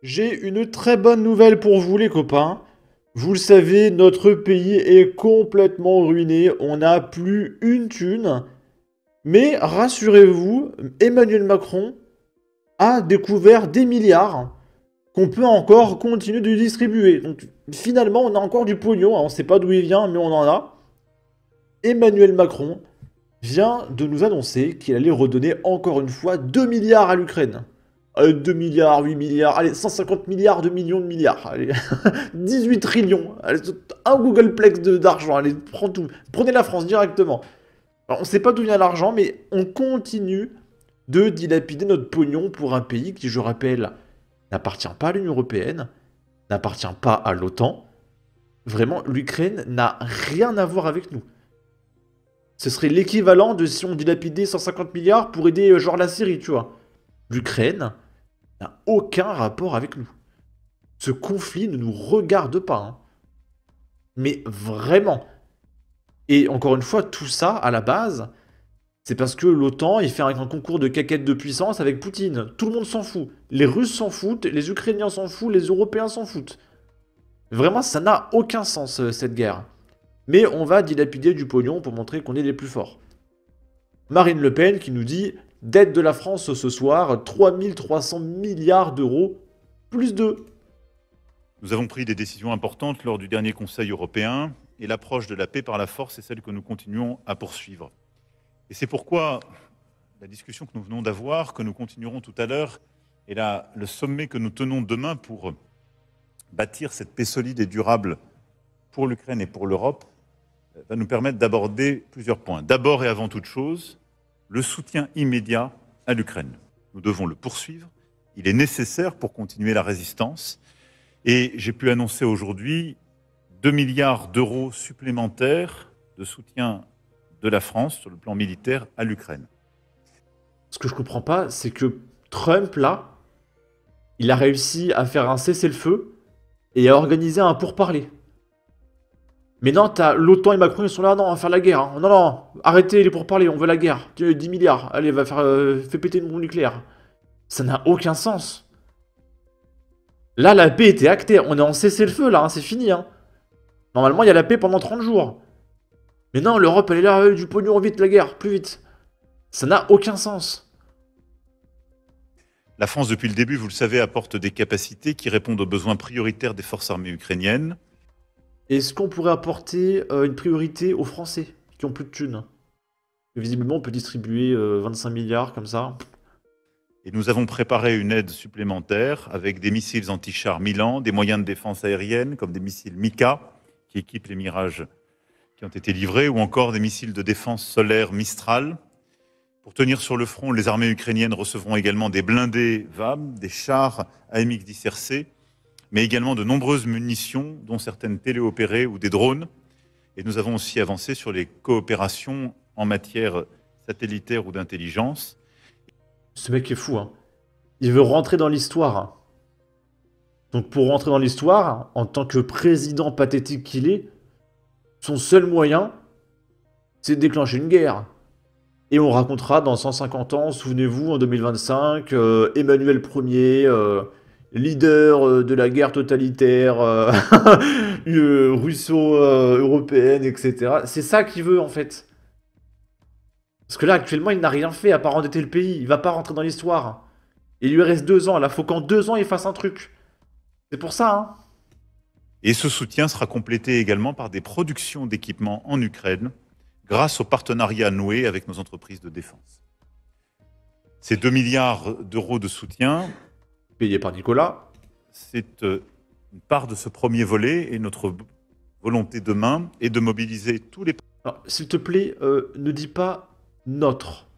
J'ai une très bonne nouvelle pour vous les copains. Vous le savez, notre pays est complètement ruiné, on n'a plus une thune. Mais rassurez-vous, Emmanuel Macron a découvert des milliards qu'on peut encore continuer de distribuer. Donc finalement, on a encore du pognon, hein, on ne sait pas d'où il vient, mais on en a. Emmanuel Macron vient de nous annoncer qu'il allait redonner encore une fois 2 milliards à l'Ukraine. 2 milliards, 8 milliards, allez, 150 milliards de millions de milliards, allez, 18 trillions, allez, un Googleplex d'argent, allez, prends tout, prenez la France directement. Alors, on ne sait pas d'où vient l'argent, mais on continue de dilapider notre pognon pour un pays qui, je rappelle, n'appartient pas à l'Union Européenne, n'appartient pas à l'OTAN. Vraiment, l'Ukraine n'a rien à voir avec nous. Ce serait l'équivalent de si on dilapidait 150 milliards pour aider genre la Syrie, tu vois. L'Ukraine n'a aucun rapport avec nous. Ce conflit ne nous regarde pas, hein. Mais vraiment. Et encore une fois, tout ça, à la base, c'est parce que l'OTAN, il fait un concours de caquettes de puissance avec Poutine. Tout le monde s'en fout. Les Russes s'en foutent, les Ukrainiens s'en foutent, les Européens s'en foutent. Vraiment, ça n'a aucun sens, cette guerre. Mais on va dilapider du pognon pour montrer qu'on est les plus forts. Marine Le Pen qui nous dit « Dette de la France ce soir, 3300 milliards d'euros, plus 2. » Nous avons pris des décisions importantes lors du dernier Conseil européen et l'approche de la paix par la force est celle que nous continuons à poursuivre. Et c'est pourquoi la discussion que nous venons d'avoir, que nous continuerons tout à l'heure, et le sommet que nous tenons demain pour bâtir cette paix solide et durable pour l'Ukraine et pour l'Europe, va nous permettre d'aborder plusieurs points. D'abord et avant toute chose, le soutien immédiat à l'Ukraine. Nous devons le poursuivre. Il est nécessaire pour continuer la résistance. Et j'ai pu annoncer aujourd'hui 2 milliards d'euros supplémentaires de soutien de la France sur le plan militaire à l'Ukraine. Ce que je comprends pas, c'est que Trump, là, il a réussi à faire un cessez-le-feu et à organiser un pourparler. Mais non, t'as l'OTAN et Macron, ils sont là, non, on va faire la guerre, hein. Non, non, arrêtez les pourparlers, on veut la guerre. 10 milliards, allez, va faire, fais péter une bombe nucléaire. Ça n'a aucun sens. Là, la paix était actée, on est en cessez-le-feu, là, hein, c'est fini, hein. Normalement, il y a la paix pendant 30 jours. Mais non, l'Europe, elle est là, du pognon, vite, la guerre, plus vite. Ça n'a aucun sens. La France, depuis le début, vous le savez, apporte des capacités qui répondent aux besoins prioritaires des forces armées ukrainiennes. Est-ce qu'on pourrait apporter une priorité aux Français qui ont plus de thunes? Visiblement, on peut distribuer 25 milliards comme ça. Et nous avons préparé une aide supplémentaire avec des missiles anti-chars Milan, des moyens de défense aérienne comme des missiles Mika qui équipent les Mirages qui ont été livrés, ou encore des missiles de défense solaire Mistral. Pour tenir sur le front, les armées ukrainiennes recevront également des blindés VAM, des chars AMX-10RC, mais également de nombreuses munitions, dont certaines téléopérées ou des drones. Et nous avons aussi avancé sur les coopérations en matière satellitaire ou d'intelligence. Ce mec est fou, hein. Il veut rentrer dans l'histoire. Donc pour rentrer dans l'histoire, en tant que président pathétique qu'il est, son seul moyen, c'est de déclencher une guerre. Et on racontera dans 150 ans, souvenez-vous, en 2025, Emmanuel Ier, leader de la guerre totalitaire russo-européenne, etc. C'est ça qu'il veut, en fait. Parce que là, actuellement, il n'a rien fait à part endetter le pays. Il va pas rentrer dans l'histoire. Il lui reste 2 ans. Là, faut qu'en 2 ans, il fasse un truc. C'est pour ça, hein. Et ce soutien sera complété également par des productions d'équipements en Ukraine, grâce au partenariat noué avec nos entreprises de défense. Ces 2 milliards d'euros de soutien, Payé par Nicolas. c'est une part de ce premier volet, et notre volonté demain est de mobiliser tous les... Alors, s'il te plaît, ne dis pas notre.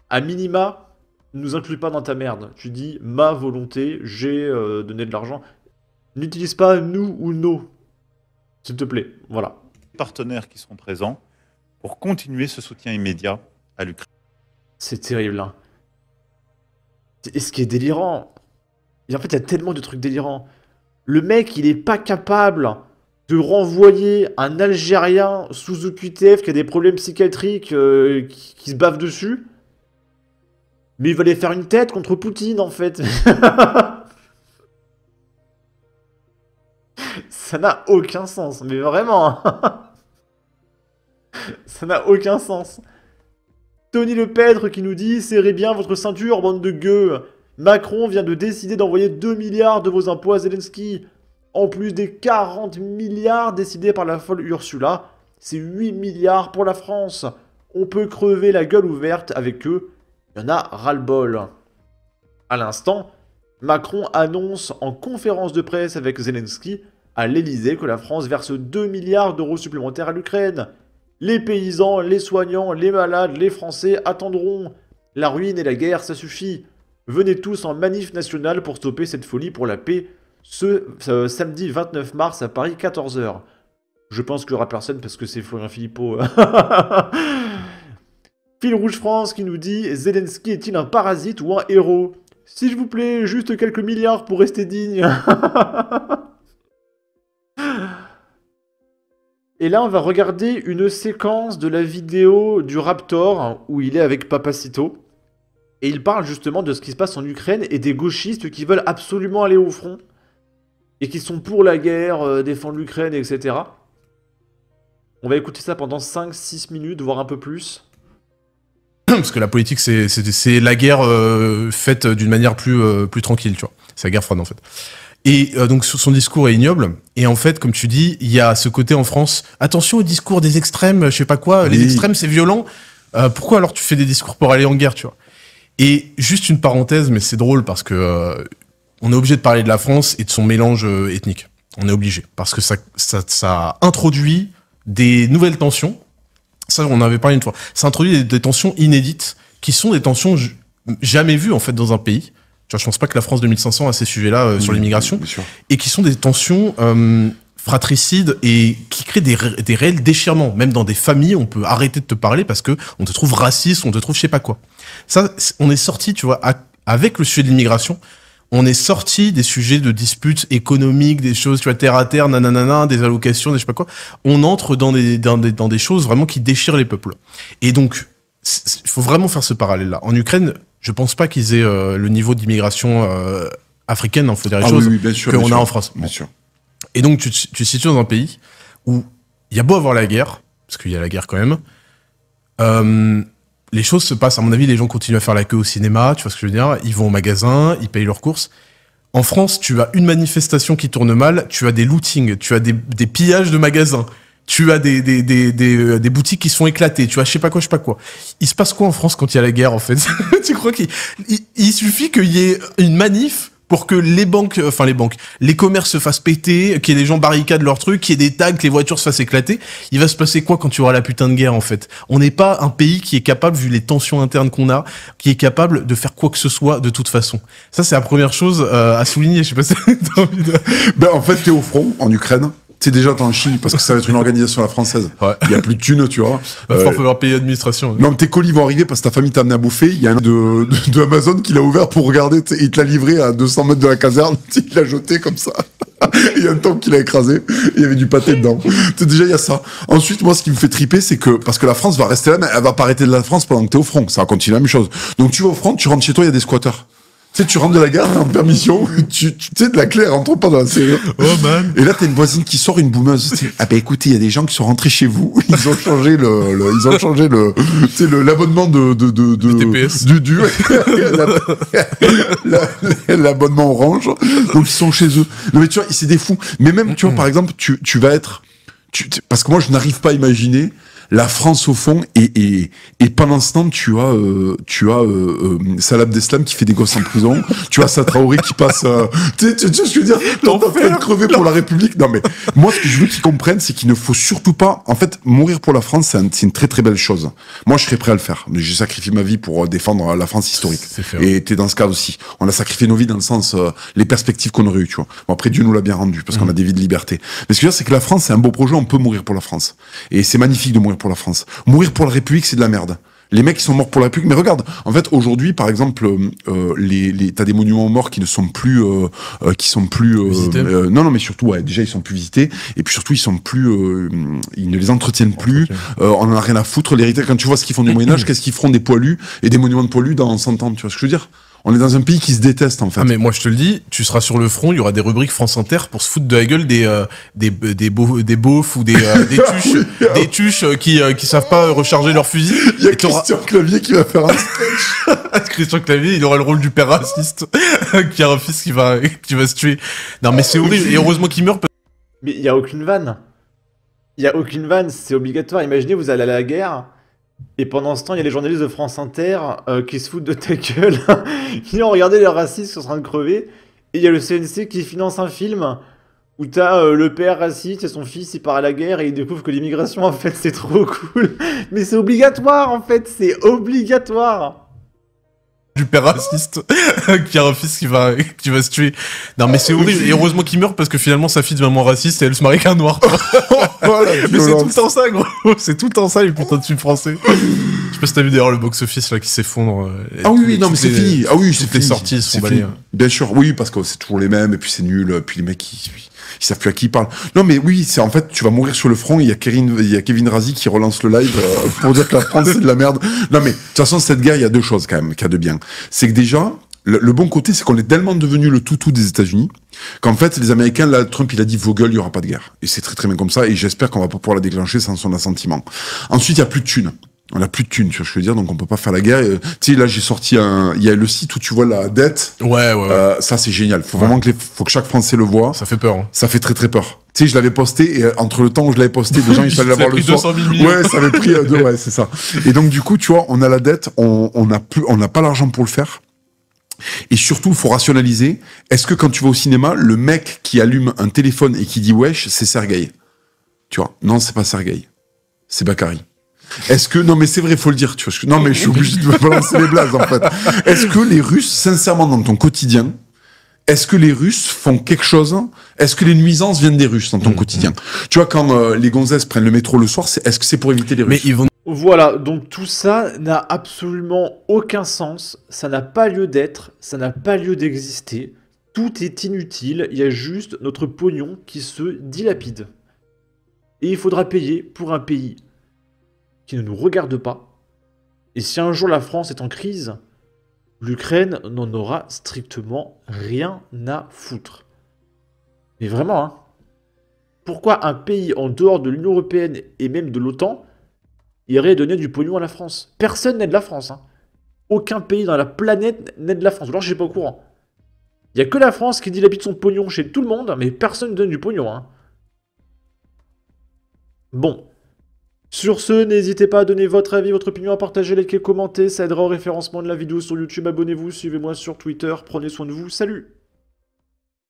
À minima, ne nous inclus pas dans ta merde. Tu dis ma volonté, j'ai donné de l'argent. N'utilise pas nous ou nos. S'il te plaît, voilà. partenaires qui seront présents pour continuer ce soutien immédiat à l'Ukraine. C'est terrible, hein. Et ce qui est délirant, et en fait, il y a tellement de trucs délirants. Le mec, il est pas capable de renvoyer un Algérien sous OQTF qui a des problèmes psychiatriques qui se bave dessus. Mais il va aller faire une tête contre Poutine, en fait. Ça n'a aucun sens, mais vraiment. Ça n'a aucun sens. Tony Lepêtre qui nous dit « Serrez bien votre ceinture, bande de gueux. Macron vient de décider d'envoyer 2 milliards de vos impôts à Zelensky. En plus des 40 milliards décidés par la folle Ursula, c'est 8 milliards pour la France. On peut crever la gueule ouverte avec eux. Il y en a ras-le-bol. » À l'instant, Macron annonce en conférence de presse avec Zelensky à l'Elysée que la France verse 2 milliards d'euros supplémentaires à l'Ukraine. Les paysans, les soignants, les malades, les Français attendront. La ruine et la guerre, ça suffit. Venez tous en manif nationale pour stopper cette folie pour la paix ce samedi 29 mars à Paris, 14h. Je pense qu'il n'y aura personne parce que c'est Florian Philippot. Fil Rouge France qui nous dit « Zelensky est-il un parasite ou un héros ? S'il vous plaît, juste quelques milliards pour rester digne. » Et là, on va regarder une séquence de la vidéo du Raptor où il est avec Papacito. Et il parle justement de ce qui se passe en Ukraine et des gauchistes qui veulent absolument aller au front. Et qui sont pour la guerre, défendre l'Ukraine, etc. On va écouter ça pendant 5-6 minutes, voire un peu plus. Parce que la politique, c'est la guerre faite d'une manière plus tranquille, tu vois. C'est la guerre froide, en fait. Et donc son discours est ignoble. Et en fait, comme tu dis, il y a ce côté en France. Attention au discours des extrêmes, je sais pas quoi. Les extrêmes, c'est violent. Pourquoi alors tu fais des discours pour aller en guerre, tu vois? Et juste une parenthèse, mais c'est drôle parce que on est obligé de parler de la France et de son mélange ethnique. On est obligé parce que ça introduit des nouvelles tensions. Ça, on en avait parlé une fois. Ça introduit des tensions inédites qui sont des tensions jamais vues en fait dans un pays. Tu vois, je pense pas que la France 2500 a ces sujets-là sur l'immigration, et qui sont des tensions fratricides et qui créent des réels déchirements. Même dans des familles, on peut arrêter de te parler parce que on te trouve raciste, on te trouve je sais pas quoi. Ça, on est sorti, tu vois, avec le sujet de l'immigration, on est sorti des sujets de disputes économiques, des choses, tu vois, terre à terre, nanana, des allocations, des je sais pas quoi. On entre dans des choses vraiment qui déchirent les peuples. Et donc, il faut vraiment faire ce parallèle-là. En Ukraine, je pense pas qu'ils aient le niveau d'immigration africaine, il faut dire les choses, qu'on a en France. Bien sûr. Et donc, tu te situes dans un pays où il y a beau avoir la guerre, parce qu'il y a la guerre quand même, les choses se passent, à mon avis, les gens continuent à faire la queue au cinéma, tu vois ce que je veux dire, ils vont au magasin, ils payent leurs courses. En France, tu as une manifestation qui tourne mal, tu as des lootings, tu as des pillages de magasins, tu as des boutiques qui sont éclatées, tu as je sais pas quoi. Il se passe quoi en France quand il y a la guerre, en fait? Tu crois qu'il suffit qu'il y ait une manif pour que les commerces se fassent péter, qu'il y ait des gens barricadent leurs trucs, qu'il y ait des tags, que les voitures se fassent éclater? Il va se passer quoi quand tu auras la putain de guerre, en fait? On n'est pas un pays qui est capable, vu les tensions internes qu'on a, qui est capable de faire quoi que ce soit de toute façon. Ça, c'est la première chose à souligner. Je sais pas si t'as envie de... Ben, en fait, t'es au front, en Ukraine. C'est déjà t'es en Chine parce que ça va être une organisation à la française. Ouais. Il y a plus de thunes, tu vois. Va falloir payer l'administration. Non, mais tes colis vont arriver parce que ta famille t'a amené à bouffer. Il y a un de Amazon qui l'a ouvert pour regarder, et il te l'a livré à 200 mètres de la caserne. Il l'a jeté comme ça. Il y a un tank qui l'a écrasé. Il y avait du pâté dedans. Déjà, il y a ça. Ensuite, moi, ce qui me fait triper, c'est que, parce que la France va rester là, mais elle va pas arrêter de la France pendant que t'es au front. Ça va continuer la même chose. Donc, tu vas au front, tu rentres chez toi, il y a des squatteurs. Tu sais, tu rentres de la gare en permission, tu sais, de la claire, rentre pas dans la serrure. Oh man. Et là, t'as une voisine qui sort une boumeuse. Ah ben écoutez, il y a des gens qui sont rentrés chez vous. Ils ont changé tu sais, l'abonnement de TPS. L'abonnement orange. Donc ils sont chez eux. Non mais tu vois, c'est des fous. Mais même, tu vois, par exemple, tu vas être, parce que moi, je n'arrive pas à imaginer la France au fond et pendant ce temps tu as Salah Abdeslam qui fait des gosses en prison, tu as Traoré qui passe tu sais ce que je veux dire, t'es en train de crever pour la République. Non mais moi ce que je veux qu'ils comprennent, c'est qu'il ne faut surtout pas, en fait, mourir pour la France, c'est une très très belle chose. Moi je serais prêt à le faire. J'ai sacrifié ma vie pour défendre la France historique. Et t'es dans ce cas aussi. On a sacrifié nos vies dans le sens les perspectives qu'on aurait eu, tu vois. Bon, après Dieu nous l'a bien rendu parce qu'on a des vies de liberté. Mais ce que je veux dire, c'est que la France c'est un beau projet, on peut mourir pour la France. Et c'est magnifique de mourir pour la France. Mourir pour la République, c'est de la merde. Les mecs qui sont morts pour la République, mais regarde, en fait aujourd'hui par exemple t'as des monuments aux morts qui ne sont plus visités. Non mais surtout déjà ils sont plus visités et puis surtout ils sont plus ils ne les entretiennent plus. On en a rien à foutre. L'héritage, quand tu vois ce qu'ils font du Moyen-Âge, qu'est-ce qu'ils feront des poilus et des monuments de poilus dans 100 ans, tu vois ce que je veux dire? On est dans un pays qui se déteste, en fait. Ah mais moi je te le dis, tu seras sur le front, il y aura des rubriques France Inter pour se foutre de la gueule des beaufs ou des tuches qui savent pas recharger leur fusil. Il y a Christian Clavier qui va faire un sketch. Christian Clavier, il aura le rôle du père raciste qui a un fils qui va se tuer. Non mais c'est horrible et heureusement qu'il meurt. Mais il y a aucune vanne. Il y a aucune vanne, c'est obligatoire. Imaginez, vous allez à la guerre. Et pendant ce temps, il y a les journalistes de France Inter qui se foutent de ta gueule. Ils ont regardé les racistes qui sont en train de crever. Et il y a le CNC qui finance un film où t'as le père raciste et son fils, il part à la guerre et il découvre que l'immigration, en fait, c'est trop cool. Mais c'est obligatoire, en fait, c'est obligatoire. Du père raciste qui a un fils qui va se tuer. Non mais c'est horrible et heureusement qu'il meurt parce que finalement sa fille devient moins raciste et elle se marie qu'un noir. Mais c'est tout le temps ça gros, c'est tout le temps ça les putains de films français. Je sais pas si t'as vu d'ailleurs le box-office là qui s'effondre. Ah oui, non mais c'est fini. Ah oui, c'est les sorties se font balayer. Bien sûr, oui, parce que c'est toujours les mêmes et puis c'est nul, puis les mecs ils savent plus à qui ils parlent. Non mais oui, c'est en fait tu vas mourir sur le front, il y a Kevin Razi qui relance le live pour dire que la France c'est de la merde. Non mais de toute façon cette guerre, il y a deux choses quand même qu'il y a de bien. C'est que déjà le bon côté, c'est qu'on est tellement devenu le toutou des États-Unis qu'en fait les Américains, là Trump il a dit vos gueules, il y aura pas de guerre. Et c'est très très bien comme ça et j'espère qu'on va pas pouvoir la déclencher sans son assentiment. Ensuite, il y a plus de thunes. On a plus de thunes, tu vois ce que je veux dire, donc on peut pas faire la guerre. Tu sais, là, j'ai sorti il y a le site où tu vois la dette. Ouais. Ça, c'est génial. Faut vraiment faut que chaque Français le voit. Ça fait peur. Hein. Ça fait très très peur. Tu sais, je l'avais posté et entre le temps où je l'avais posté, les gens, ils fallait l'avoir le soir. 200 000 millions. Ouais, ça avait pris ouais, c'est ça. Et donc, du coup, tu vois, on a la dette, on n'a pas l'argent pour le faire. Et surtout, il faut rationaliser. Est-ce que quand tu vas au cinéma, le mec qui allume un téléphone et qui dit wesh, c'est Sergueï? Tu vois? Non, c'est pas Sergueï. C'est Bakary. Est-ce que, non mais c'est vrai, faut le dire, tu vois, non mais je suis obligé de balancer les blazes en fait. Est-ce que les Russes, sincèrement dans ton quotidien, est-ce que les Russes font quelque chose? Est-ce que les nuisances viennent des Russes dans ton quotidien? Tu vois, quand les gonzesses prennent le métro le soir, est-ce que c'est pour éviter les Russes? Mais ils vont... Voilà, donc tout ça n'a absolument aucun sens, ça n'a pas lieu d'être, ça n'a pas lieu d'exister, tout est inutile, il y a juste notre pognon qui se dilapide. Et il faudra payer pour un pays qui ne nous regarde pas. Et si un jour la France est en crise, l'Ukraine n'en aura strictement rien à foutre. Mais vraiment, hein. Pourquoi un pays en dehors de l'Union Européenne et même de l'OTAN irait donner du pognon à la France? Personne n'aide la France. Hein. Aucun pays dans la planète n'aide la France. Alors je suis pas au courant. Il n'y a que la France qui dilapide son pognon chez tout le monde, mais personne ne donne du pognon. Hein. Bon. Sur ce, n'hésitez pas à donner votre avis, votre opinion, à partager, liker, commenter, ça aidera au référencement de la vidéo sur YouTube. Abonnez-vous, suivez-moi sur Twitter, prenez soin de vous, salut!